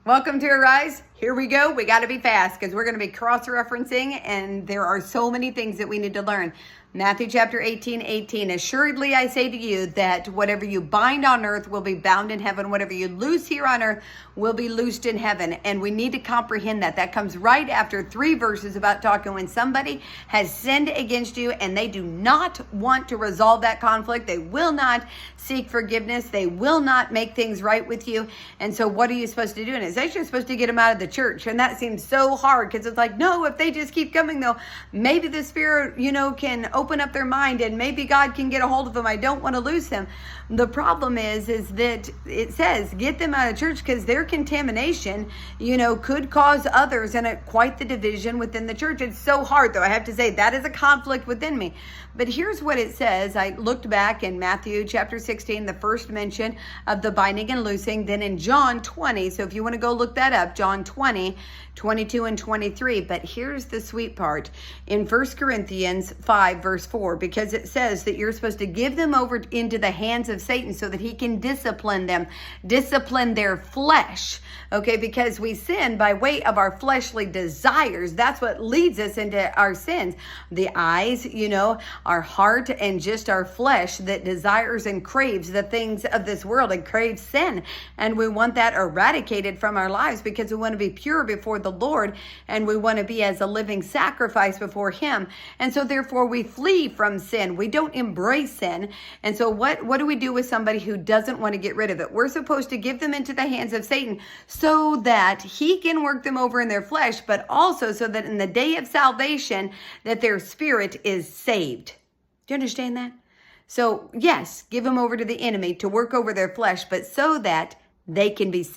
Welcome to Arise. Here we go. We got to be fast because we're going to be cross-referencing, and there are so many things that we need to learn. Matthew chapter 18:18. Assuredly, I say to you that whatever you bind on earth will be bound in heaven. Whatever you loose here on earth will be loosed in heaven. And we need to comprehend that. That comes right after 3 verses about talking when somebody has sinned against you and they do not want to resolve that conflict. They will not seek forgiveness. They will not make things right with you. And so what are you supposed to do? And it's actually supposed to get them out of the church. And that seems so hard because it's like, no, if they just keep coming though, maybe the Spirit, can open up their mind and maybe God can get a hold of them. I don't want to lose them. The problem is that it says get them out of church because their contamination, could cause others and quite the division within the church. It's so hard though. I have to say that is a conflict within me. But here's what it says. I looked back in Matthew chapter 16, the first mention of the binding and loosing, then in John 20. So if you want to go look that up, John 20, 22 and 23. But here's the sweet part in 1 Corinthians 5 verse 4, because it says that you're supposed to give them over into the hands of Satan so that he can discipline them, discipline their flesh. Okay, because we sin by way of our fleshly desires. That's what leads us into our sins. The eyes, our heart, and just our flesh that desires and craves the things of this world and craves sin. And we want that eradicated from our lives because we want to be pure before the Lord and we want to be as a living sacrifice before him. And so therefore we flee from sin. We don't embrace sin. And so what do we do with somebody who doesn't want to get rid of it? We're supposed to give them into the hands of Satan so that he can work them over in their flesh, but also so that in the day of salvation that their spirit is saved. Do you understand that? So yes, give them over to the enemy to work over their flesh, but so that they can be saved.